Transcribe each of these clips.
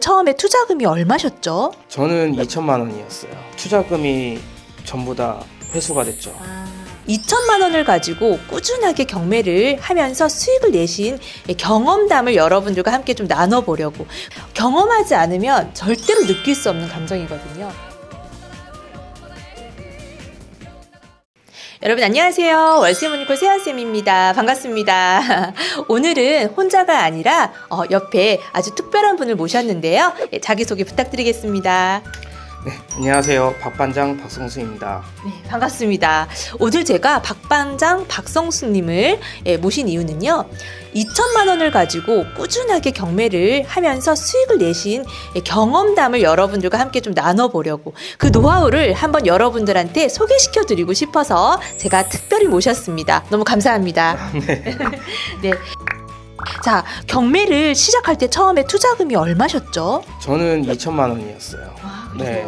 처음에 투자금이 얼마셨죠? 저는 2천만 원이었어요. 투자금이 전부 다 회수가 됐죠. 2천만 원을 가지고 꾸준하게 경매를 하면서 수익을 내신 경험담을 여러분들과 함께 좀 나눠보려고. 경험하지 않으면 절대로 느낄 수 없는 감정이거든요. 여러분 안녕하세요. 월세모니콜 세연쌤입니다. 반갑습니다. 오늘은 혼자가 아니라 옆에 아주 특별한 분을 모셨는데요. 자기소개 부탁드리겠습니다. 네, 안녕하세요. 박반장 박성수입니다. 네, 반갑습니다. 오늘 제가 박반장 박성수님을 모신 이유는요. 2천만 원을 가지고 꾸준하게 경매를 하면서 수익을 내신 경험담을 여러분들과 함께 좀 나눠보려고, 그 노하우를 한번 여러분들한테 소개시켜드리고 싶어서 제가 특별히 모셨습니다. 너무 감사합니다. 네. 네. 자, 경매를 시작할 때 처음에 투자금이 얼마셨죠? 저는 2천만 원이었어요. 네.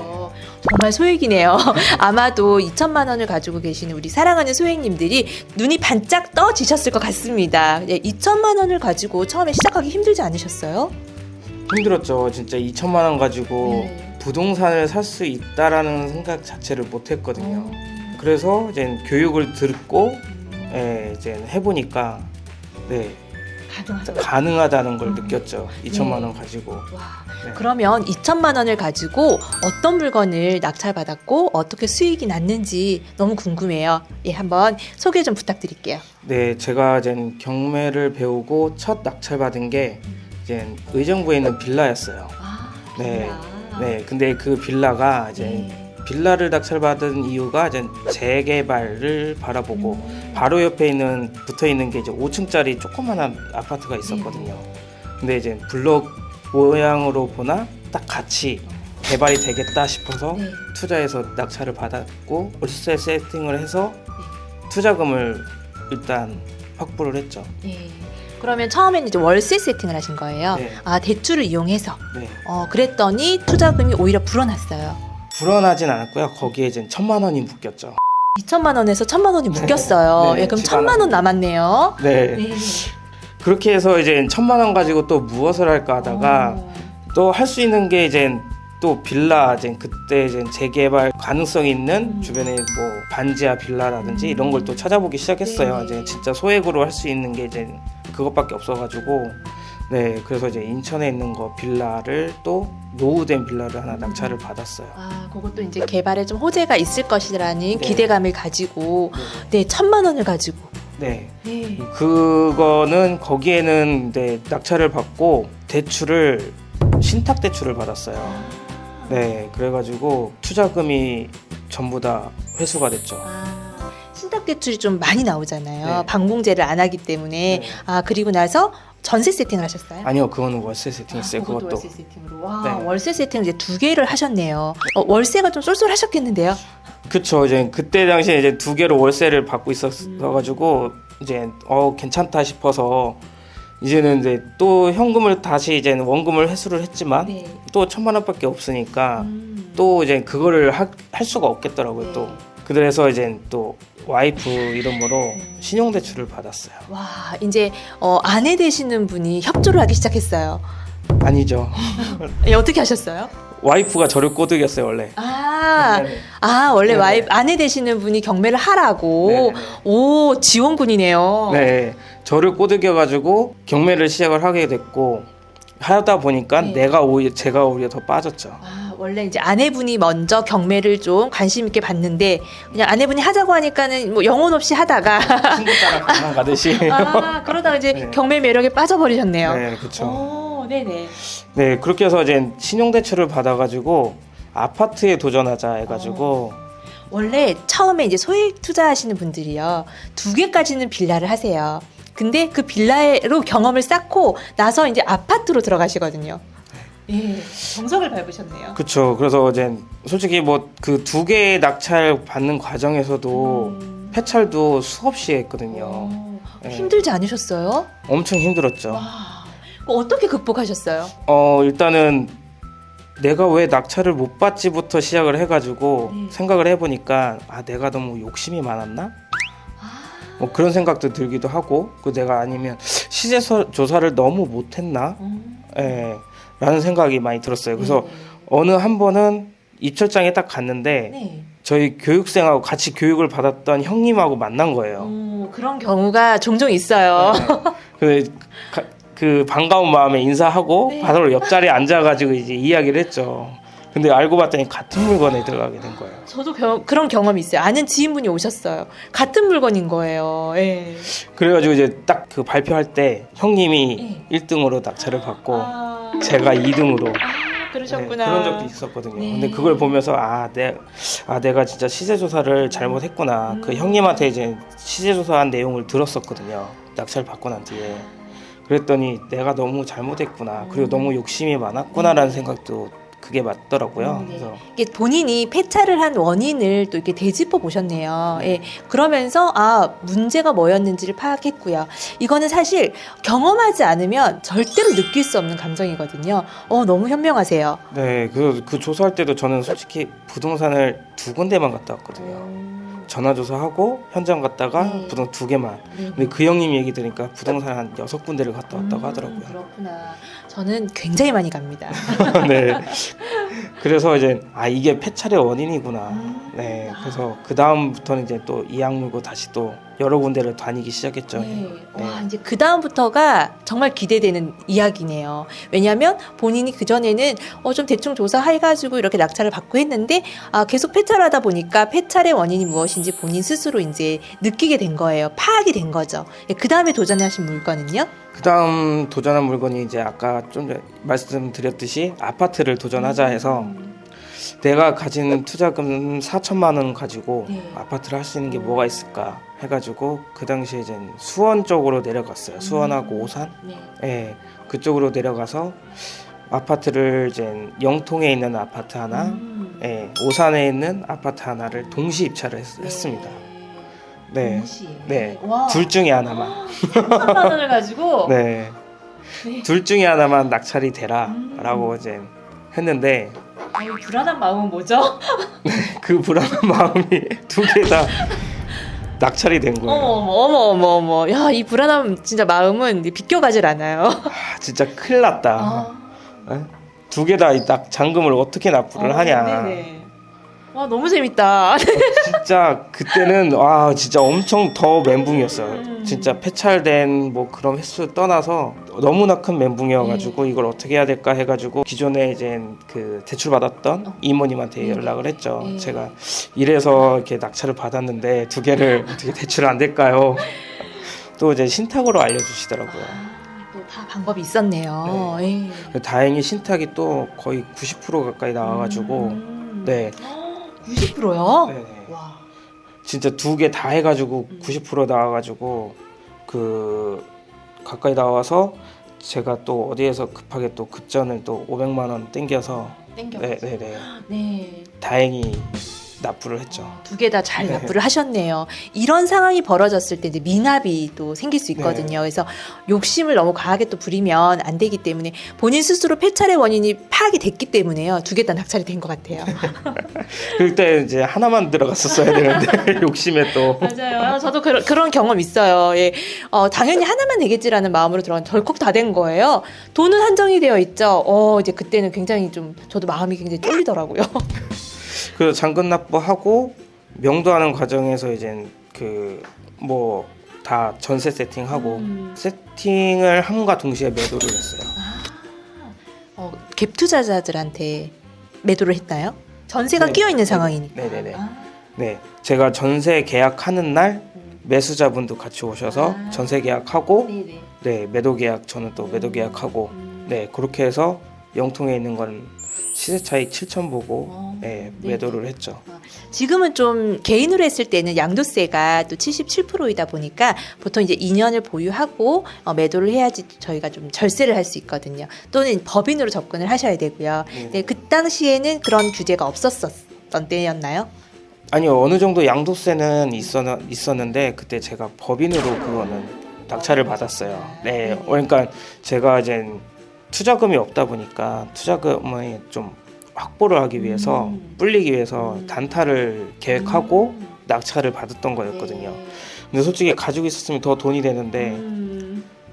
정말 소액이네요. 아마도 2천만 원을 가지고 계시는 우리 사랑하는 소액님들이 눈이 반짝 떠지셨을 것 같습니다. 2천만 원을 가지고 처음에 시작하기 힘들지 않으셨어요? 힘들었죠. 진짜 2천만 원 가지고 네. 부동산을 살 수 있다라는 생각 자체를 못 했거든요. 그래서 이제 교육을 듣고 이제 해보니까 가능하다는 걸 느꼈죠. 2천만 원 가지고. 와. 네. 그러면 2천만 원을 가지고 어떤 물건을 낙찰받았고 어떻게 수익이 났는지 너무 궁금해요. 한번 소개 좀 부탁드릴게요. 네, 제가 이제 경매를 배우고 첫 낙찰받은 게 이제 의정부에 있는 빌라였어요. 네, 네. 근데 그 빌라가 이제 빌라를 낙찰받은 이유가 이제 재개발을 바라보고 바로 옆에 붙어 있는 게 이제 5층짜리 조그만한 아파트가 있었거든요. 근데 이제 블록 모양으로 보나 딱 같이 개발이 되겠다 싶어서 투자해서 낙찰을 받았고 월세 세팅을 해서 투자금을 일단 확보를 했죠. 그러면 처음에는 이제 월세 세팅을 하신 거예요? 네. 아, 대출을 이용해서. 네. 그랬더니 투자금이 오히려 불어났어요. 불어나진 않았고요. 거기에 이제 1,000만 원이 묶였죠. 2천만 원에서 1,000만 원이 묶였어요. 네, 그럼 1,000만 원 남았네요. 네. 그렇게 해서 이제 1,000만 원 가지고 또 무엇을 할까 하다가 또 할 수 있는 게 이제 또 빌라, 이제 그때 이제 재개발 가능성 있는 주변에 뭐 반지하 빌라라든지 이런 걸 또 찾아보기 시작했어요. 이제 진짜 소액으로 할 수 있는 게 이제 그것밖에 없어가지고 그래서 이제 인천에 있는 거 빌라를 또 노후된 빌라를 하나 낙찰을 받았어요. 그것도 이제 개발에 좀 호재가 있을 것이라는 기대감을 가지고 1,000만 원을 가지고. 그거는 거기에는 낙찰을 받고 대출을 신탁 대출을 받았어요. 그래가지고 투자금이 전부 다 회수가 됐죠. 신탁 대출이 좀 많이 나오잖아요. 반공제를 안 하기 때문에. 그리고 나서 전세 세팅을 하셨어요? 아니요, 그거는 월세 세팅했어요. 그것도 월세 세팅으로. 와, 월세 세팅을 이제 2개를 하셨네요. 월세가 좀 쏠쏠하셨겠는데요? 그쵸. 이제 그때 당시에 이제 2개로 월세를 받고 있었어가지고 이제 괜찮다 싶어서 이제는 이제 또 현금을 다시 이제 원금을 회수를 했지만 또 1,000만 원밖에 없으니까 또 이제 그거를 할 수가 없겠더라고요. 또 그래서 이제 또 와이프 이름으로 신용대출을 받았어요. 와, 이제 아내 되시는 분이 협조를 하기 시작했어요. 아니죠. 어떻게 하셨어요? 와이프가 저를 꼬드겼어요, 원래. 원래 아내 되시는 분이 경매를 하라고. 오, 지원군이네요. 네, 저를 꼬드겨가지고 경매를 시작을 하게 됐고 하다 보니까 제가 오히려 더 빠졌죠. 원래 이제 아내분이 먼저 경매를 좀 관심 있게 봤는데 그냥 아내분이 하자고 하니까는 뭐 영혼 없이 하다가 친구 따라 강남 가듯이. 그러다가 이제 경매 매력에 빠져버리셨네요. 네, 그렇죠. 네네. 네, 그렇게 해서 이제 신용대출을 받아가지고 아파트에 도전하자 해가지고 원래 처음에 이제 소액 투자하시는 분들이요 2개까지는 빌라를 하세요. 근데 그 빌라로 경험을 쌓고 나서 이제 아파트로 들어가시거든요. 정석을 밟으셨네요. 그렇죠. 그래서 이제 솔직히 뭐 그 2개 낙찰 받는 과정에서도 폐찰도 수없이 했거든요. 힘들지 않으셨어요? 엄청 힘들었죠. 어떻게 극복하셨어요? 일단은 내가 왜 낙찰을 못 받지부터 시작을 해가지고 생각을 해보니까 내가 너무 욕심이 많았나? 뭐 그런 생각도 들기도 하고, 그 내가 아니면 시세 조사를 너무 못했나? 라는 생각이 많이 들었어요. 그래서 네. 어느 한 번은 입찰장에 딱 갔는데 네. 저희 교육생하고 같이 교육을 받았던 형님하고 만난 거예요. 그런 경우가 종종 있어요. 그 반가운 마음에 인사하고 네. 바로 옆자리에 앉아가지고 이제 이야기를 했죠. 근데 알고 봤더니 같은 물건에 들어가게 된 거예요. 저도 그런 경험이 있어요. 아는 지인분이 오셨어요. 같은 물건인 거예요. 예. 그래가지고 이제 딱 그 발표할 때 형님이 네. 1등으로 낙찰을 받고 아, 제가 2등으로 그러셨구나. 그런 적도 있었거든요. 네. 근데 그걸 보면서 내가 진짜 시세 조사를 잘못했구나. 그 형님한테 이제 시세 조사한 내용을 들었었거든요. 낙찰 받고 난 뒤에. 그랬더니 내가 너무 잘못했구나. 그리고 너무 욕심이 많았구나라는 생각도 그게 맞더라고요. 네. 그래서 이게 본인이 폐차를 한 원인을 또 이렇게 되짚어 보셨네요. 예. 그러면서 문제가 뭐였는지를 파악했고요. 이거는 사실 경험하지 않으면 절대로 느낄 수 없는 감정이거든요. 너무 현명하세요. 네, 그 조사할 때도 저는 솔직히 부동산을 2군데만 갔다 왔거든요. 전화조사하고 현장 갔다가 네. 부동산 2개만. 네. 근데 그 형님 얘기 들으니까 부동산 한 6군데를 갔다 왔다고 하더라고요. 그렇구나. 저는 굉장히 많이 갑니다. 네. 그래서 이제 이게 폐찰의 원인이구나. 네. 그래서 그 다음부터는 이제 또 이악 물고 다시 또 여러 군데를 다니기 시작했죠. 네. 네. 와, 이제 그 다음부터가 정말 기대되는 이야기네요. 왜냐하면 본인이 그 전에는 좀 대충 조사해가지고 이렇게 낙찰을 받고 했는데 계속 폐찰하다 보니까 폐찰의 원인이 무엇인지 본인 스스로 이제 느끼게 된 거예요. 파악이 된 거죠. 그 다음에 도전하신 물건은요? 그 다음 도전한 물건이 이제 아까 좀 전에 말씀드렸듯이 아파트를 도전하자 해서 내가 가진 투자금 4천만 원 가지고 네. 아파트를 할 수 있는 게 뭐가 있을까 해가지고 그 당시에 이제 수원 쪽으로 내려갔어요. 수원하고 오산, 네. 예, 그쪽으로 내려가서 아파트를 이제 영통에 있는 아파트 하나, 예, 오산에 있는 아파트 하나를 동시 입찰을 했습니다. 네, 네, 와. 둘 중에 하나만. 3만 원을 가지고. 네, 네. 둘 중에 하나만 낙찰이 되라라고 이제 했는데 이 불안한 마음은 뭐죠? 그 불안한 마음이 2개 다 낙찰이 된 거예요. 어머. 야, 이 불안한 진짜 마음은 비껴가질 않아요. 진짜 큰일 났다. 2개 다 잔금을 어떻게 납부를 하냐. 네네. 와, 너무 재밌다. 진짜 그때는 진짜 엄청 더 멘붕이었어요. 진짜 폐찰된 뭐 그런 횟수 떠나서 너무나 큰 멘붕이어가지고 이걸 어떻게 해야 될까 해가지고 기존에 이제 그 대출 받았던 이모님한테 연락을 했죠. 제가 이래서 이렇게 낙찰을 받았는데 2개를 어떻게 대출 안 될까요? 또 이제 신탁으로 알려주시더라고요. 또 다 방법이 있었네요. 네. 다행히 신탁이 또 거의 90% 가까이 나와가지고 네. 90%요? 네네. 와. 진짜 2개 다 해가지고 90% 나와가지고 그 가까이 나와서 제가 또 어디에서 급하게 또 급전을 또 500만 원 땡겨서 네네네 네. 다행히 납부를 했죠. 2개 다 잘 납부를 하셨네요. 이런 상황이 벌어졌을 때 이제 미납이 또 생길 수 있거든요. 그래서 욕심을 너무 과하게 또 부리면 안 되기 때문에 본인 스스로 폐찰의 원인이 파악이 됐기 때문에요. 2개 다 낙찰이 된 것 같아요. 그때 이제 하나만 들어갔었어야 되는데 욕심에 또 맞아요. 저도 그런 경험 있어요. 예. 당연히 하나만 되겠지라는 마음으로 들어간 덜컥 다 된 거예요. 돈은 한정이 되어 있죠. 이제 그때는 굉장히 좀 저도 마음이 굉장히 쫄리더라고요. 그래서 잔금 납부하고 명도하는 과정에서 이제 그 뭐 다 전세 세팅하고 세팅을 함과 동시에 매도를 했어요. 갭 투자자들한테 매도를 했나요? 전세가 네. 끼어 있는 상황이니까. 네네네. 네, 제가 전세 계약하는 날 매수자분도 같이 오셔서 전세 계약하고 네네. 네 매도 계약 저는 또 매도 계약하고 네 그렇게 해서 영통에 있는 건 시세 차익 7천 보고 네, 매도를 했죠. 지금은 좀 개인으로 했을 때는 양도세가 또 77%이다 보니까 보통 이제 2년을 보유하고 매도를 해야지 저희가 좀 절세를 할 수 있거든요. 또는 법인으로 접근을 하셔야 되고요. 네, 그 당시에는 그런 규제가 없었던 때였나요? 아니요 어느 정도 양도세는 있었는데 그때 제가 법인으로 그거는 낙찰을 받았어요. 네, 그러니까 제가 이제 투자금이 없다 보니까 투자금을 좀 확보를 하기 위해서 불리기 위해서 단타를 계획하고 낙찰을 받았던 거였거든요. 근데 솔직히 가지고 있었으면 더 돈이 되는데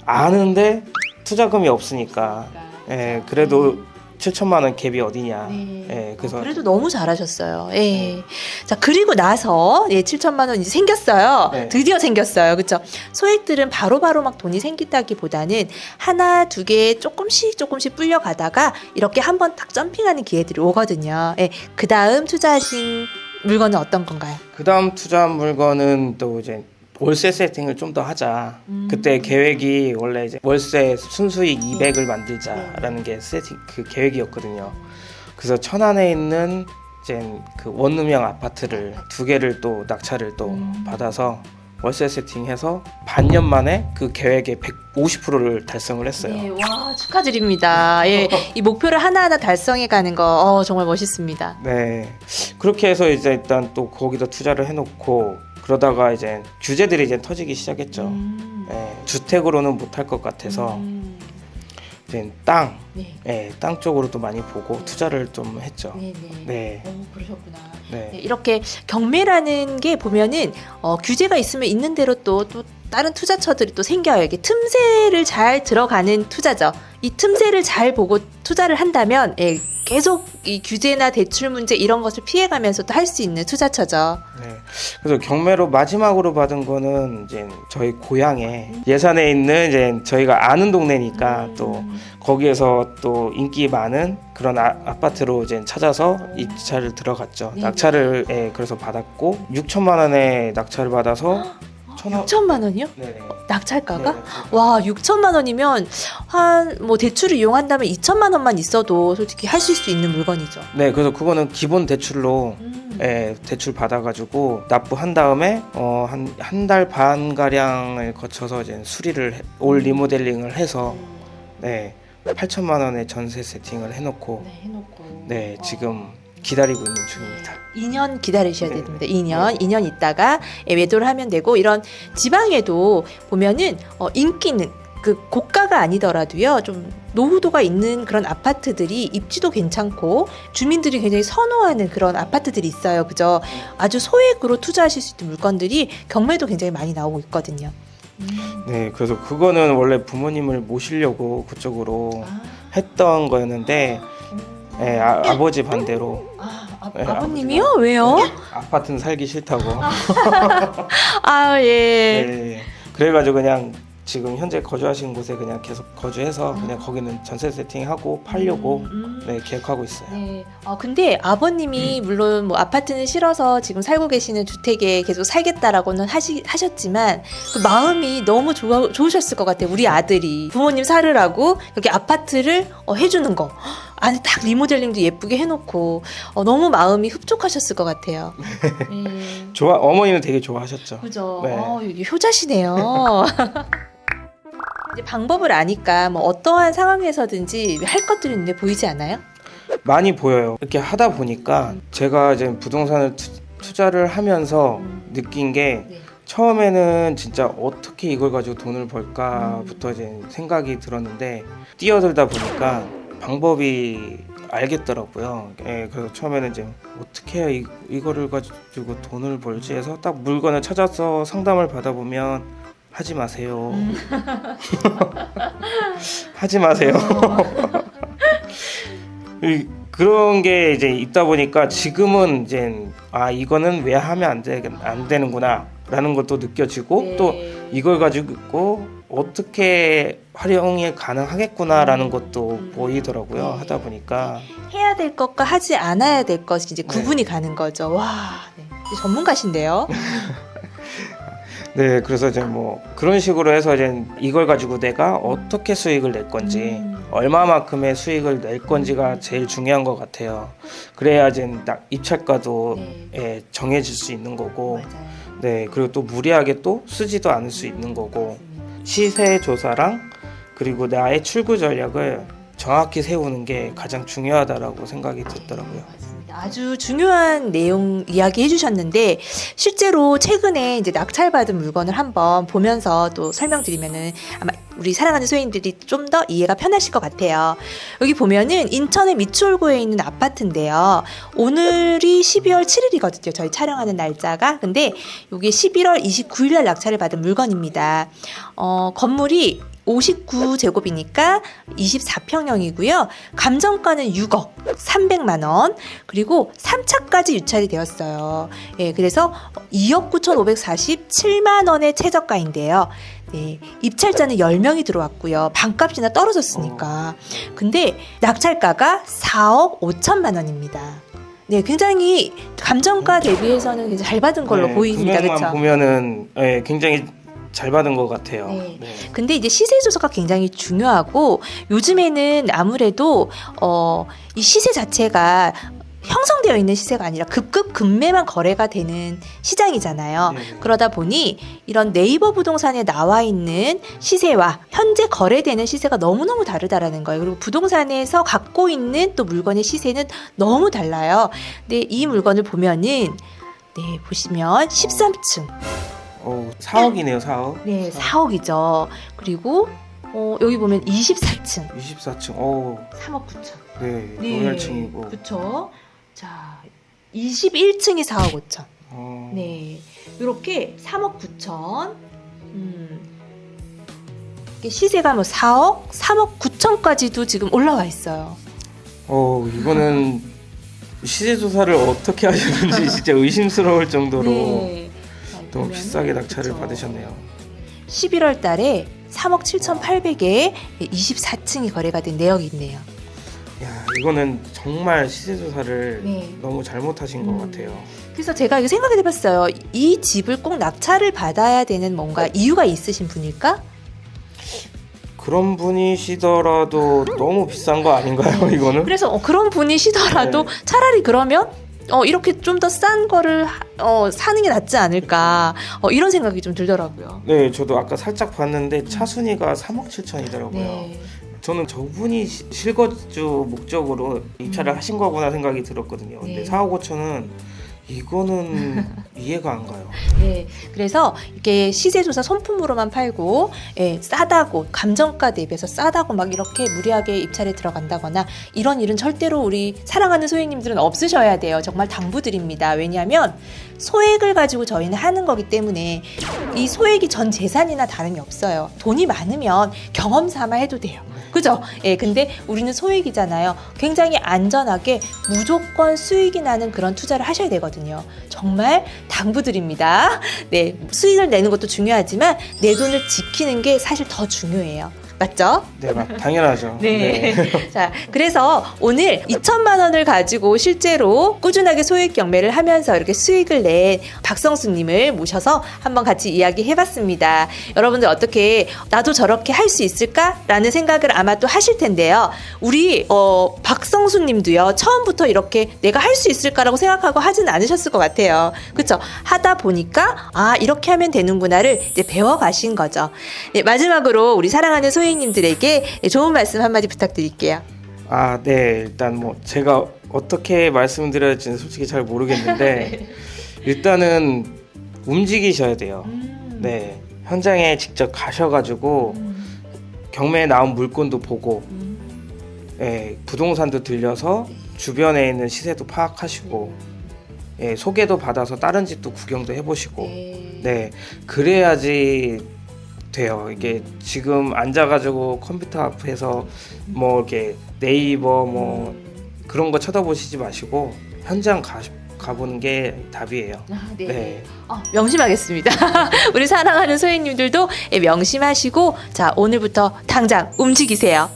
아는데 투자금이 없으니까 예, 그래도 7천만 원 갭이 어디냐. 네. 예, 그래서 그래도 너무 잘하셨어요. 예. 자, 그리고 나서 7천만 원 이제 생겼어요. 네. 드디어 생겼어요. 그렇죠? 소액들은 바로바로 막 돈이 생기다기보다는 하나, 두 개 조금씩 불려가다가 이렇게 한번 딱 점핑하는 기회들이 오거든요. 예. 그다음 투자하신 물건은 어떤 건가요? 그 다음 투자한 물건은 또 이제 월세 세팅을 좀 더 하자. 그때 계획이 원래 이제 월세 순수익 200을 만들자라는 게 세팅 그 계획이었거든요. 그래서 천안에 있는 이제 그 원룸형 아파트를 2개를 또 낙찰을 또 받아서 월세 세팅해서 반년 만에 그 계획의 150%를 달성을 했어요. 네, 와 축하드립니다. 예, 이 목표를 하나하나 달성해 가는 거 정말 멋있습니다. 네, 그렇게 해서 이제 일단 또 거기다 투자를 해놓고 그러다가 이제 규제들이 이제 터지기 시작했죠. 예, 주택으로는 못할 것 같아서 이제 땅, 네. 예, 땅 쪽으로도 많이 보고 투자를 좀 했죠. 네. 네, 그러셨구나. 네, 네, 이렇게 경매라는 게 보면은 규제가 있으면 있는 대로 또 다른 투자처들이 또 생겨요. 이게 틈새를 잘 들어가는 투자죠. 이 틈새를 잘 보고 투자를 한다면 계속 이 규제나 대출 문제 이런 것을 피해가면서 또 할 수 있는 투자처죠. 네. 그래서 경매로 마지막으로 받은 거는 이제 저희 고향에 예산에 있는 이제 저희가 아는 동네니까 또 거기에서 또 인기 많은 그런 아파트로 이제 찾아서 입찰을 들어갔죠. 네. 낙찰을 그래서 받았고 6천만 원에 낙찰을 받아서 6천만 원이요? 네네. 낙찰가가? 네. 와, 6천만 원이면 한 뭐 대출을 이용한다면 2천만 원만 있어도 솔직히 하실 수 있는 물건이죠. 네, 그래서 그거는 기본 대출로 대출 받아가지고 납부한 다음에 한 달 반 가량을 거쳐서 이제 수리를 올 리모델링을 해서 8천만 원의 전세 세팅을 해놓고 지금 기다리고 있는 중입니다. 2년 기다리셔야 네. 됩니다. 2년 있다가 매도를 하면 되고 이런 지방에도 보면은 인기 있는 그 고가가 아니더라도요 좀 노후도가 있는 그런 아파트들이 입지도 괜찮고 주민들이 굉장히 선호하는 그런 아파트들이 있어요. 그죠? 아주 소액으로 투자하실 수 있는 물건들이 경매도 굉장히 많이 나오고 있거든요. 네, 그래서 그거는 원래 부모님을 모시려고 그쪽으로 했던 거였는데 아버지 반대로 아버님이요? 왜요? 아파트는 살기 싫다고. 아 예. 네, 그래가지고 그냥 지금 현재 거주하시는 곳에 그냥 계속 거주해서 그냥 거기는 전세 세팅하고 팔려고 계획하고 있어요. 네. 근데 아버님이 물론 뭐 아파트는 싫어서 지금 살고 계시는 주택에 계속 살겠다라고는 하셨지만 그 마음이 너무 좋으셨을 것 같아요. 우리 아들이 부모님 살으라고 이렇게 아파트를 해주는 거. 안에 딱 리모델링도 예쁘게 해놓고 너무 마음이 흡족하셨을 것 같아요. 어머니는 되게 좋아하셨죠. 그죠. 네. 이게 효자시네요. 이제 방법을 아니까 뭐 어떠한 상황에서든지 할 것들이 있는데 보이지 않아요? 많이 보여요. 이렇게 하다 보니까 제가 이제 부동산을 투자를 하면서 느낀 게 처음에는 진짜 어떻게 이걸 가지고 돈을 벌까부터 이제 생각이 들었는데 뛰어들다 보니까 방법이 알겠더라고요. 그래서 처음에는 이제 어떻게 해야 이거를 가지고 돈을 벌지 해서 딱 물건을 찾아서 상담을 받아보면 하지 마세요. 하지 마세요. 그런 게 이제 있다 보니까 지금은 이제 이거는 왜 하면 안 되는구나 라는 것도 느껴지고 또 이걸 가지고 어떻게 활용이 가능하겠구나라는 것도 보이더라고요. 하다 보니까 해야 될 것과 하지 않아야 될 것이 이제 구분이 가는 거죠. 와, 전문가신데요. 네, 그래서 이제 뭐 그런 식으로 해서 이제 이걸 가지고 내가 어떻게 수익을 낼 건지 얼마만큼의 수익을 낼 건지가 제일 중요한 것 같아요. 그래야 이제 입찰가도 정해질 수 있는 거고, 네, 그리고 또 무리하게 또 쓰지도 않을 수 있는 거고, 시세 조사랑 그리고 나의 출구 전략을 정확히 세우는 게 가장 중요하다라고 생각이 들더라고요. 아주 중요한 내용 이야기 해주셨는데 실제로 최근에 이제 낙찰받은 물건을 한번 보면서 또 설명드리면은 아마 우리 사랑하는 소인들이 좀 더 이해가 편하실 것 같아요. 여기 보면은 인천의 미추홀구에 있는 아파트인데요. 오늘이 12월 7일이거든요. 저희 촬영하는 날짜가. 근데 이게 11월 29일 날 낙찰을 받은 물건입니다. 건물이 59제곱이니까 24평형이고요. 감정가는 6억 300만 원, 그리고 3차까지 유찰이 되었어요. 예, 그래서 2억 9,547만 원의 최저가인데요. 네, 입찰자는 10명이 들어왔고요. 반값이나 떨어졌으니까. 근데 낙찰가가 4억 5천만 원입니다. 네, 굉장히 감정가 대비해서는 굉장히 잘 받은 걸로 보입니다. 금액만 그렇죠? 보면은 굉장히 잘 받은 것 같아요. 네. 네. 근데 이제 시세 조사가 굉장히 중요하고, 요즘에는 아무래도 이 시세 자체가 형성되어 있는 시세가 아니라 급급 급매만 거래가 되는 시장이잖아요. 네. 그러다 보니 이런 네이버 부동산에 나와 있는 시세와 현재 거래되는 시세가 너무너무 다르다라는 거예요. 그리고 부동산에서 갖고 있는 또 물건의 시세는 너무 달라요. 근데 이 물건을 보면은, 네, 보시면 13층. 4억이네요, 4억. 네, 4억이죠. 그리고 여기 보면 24층. 24층. 3억 9천. 네. 네. 로얄층이고. 그렇죠. 자, 21층이 4억 5천. 네. 네. 이렇게 3억 9천. 이게 시세가 뭐 4억, 3억 9천까지도 지금 올라와 있어요. 이거는 시세 조사를 어떻게 하셨는지 진짜 의심스러울 정도로 네. 너무 보면은, 비싸게 낙찰을 그쵸. 받으셨네요. 11월 달에 3억 7,800에 24층이 거래가 된 내역이 있네요. 야, 이거는 정말 시세 조사를 네. 너무 잘못하신 것 같아요. 그래서 제가 이거 생각해 봤어요. 이 집을 꼭 낙찰을 받아야 되는 뭔가 이유가 있으신 분일까? 그런 분이시더라도 너무 비싼 거 아닌가요, 이거는? 그래서 그런 분이시더라도 네. 차라리 그러면 이렇게 좀 더 싼 거를 사는 게 낫지 않을까, 이런 생각이 좀 들더라고요. 네, 저도 아까 살짝 봤는데 차순위가 3억 7천이더라고요. 네. 저는 저분이 실거주 목적으로 입찰을 하신 거구나 생각이 들었거든요. 근데 네. 4억 5천은 이거는 이해가 안 가요. 네, 그래서 이게 시세조사 손품으로만 팔고, 예, 싸다고, 감정가 대비해서 싸다고 막 이렇게 무리하게 입찰에 들어간다거나 이런 일은 절대로 우리 사랑하는 소액님들은 없으셔야 돼요. 정말 당부드립니다. 왜냐하면 소액을 가지고 저희는 하는 거기 때문에 이 소액이 전 재산이나 다름이 없어요. 돈이 많으면 경험 삼아 해도 돼요. 그죠? 예, 근데 우리는 소액이잖아요. 굉장히 안전하게 무조건 수익이 나는 그런 투자를 하셔야 되거든요. 정말 당부드립니다. 네, 수익을 내는 것도 중요하지만 내 돈을 지키는 게 사실 더 중요해요. 맞죠? 네, 당연하죠. 네. 자, 그래서 오늘 2천만 원을 가지고 실제로 꾸준하게 소액 경매를 하면서 이렇게 수익을 낸 박성수님을 모셔서 한번 같이 이야기해봤습니다. 여러분들 어떻게 나도 저렇게 할 수 있을까라는 생각을 아마 또 하실 텐데요. 우리 박성수님도요, 처음부터 이렇게 내가 할 수 있을까라고 생각하고 하진 않으셨을 것 같아요. 그렇죠? 하다 보니까 이렇게 하면 되는구나를 이제 배워가신 거죠. 네, 마지막으로 우리 사랑하는 소액님들에게 좋은 말씀 한마디 부탁드릴게요. 네, 일단 뭐 제가 어떻게 말씀드려야 할지는 솔직히 잘 모르겠는데 네. 일단은 움직이셔야 돼요. 네, 현장에 직접 가셔가지고 경매에 나온 물건도 보고, 네, 부동산도 들려서 주변에 있는 시세도 파악하시고, 네, 소개도 받아서 다른 집도 구경도 해보시고, 네, 그래야지 돼요. 이게 지금 앉아가지고 컴퓨터 앞에서 뭐 이렇게 네이버 뭐 그런 거 쳐다보시지 마시고 현장 가보는 게 답이에요. 네. 네. 명심하겠습니다. 우리 사랑하는 소액님들도 명심하시고, 자, 오늘부터 당장 움직이세요.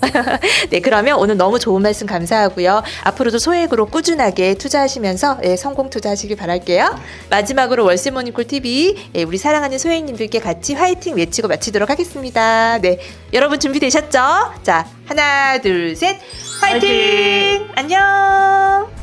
네, 그러면 오늘 너무 좋은 말씀 감사하고요. 앞으로도 소액으로 꾸준하게 투자하시면서 성공 투자하시길 바랄게요. 마지막으로 월세모닝콜 TV, 우리 사랑하는 소액님들께 같이 화이팅 외치고 마치도록 하겠습니다. 네, 여러분 준비되셨죠? 자, 하나, 둘, 셋, 화이팅! 안녕!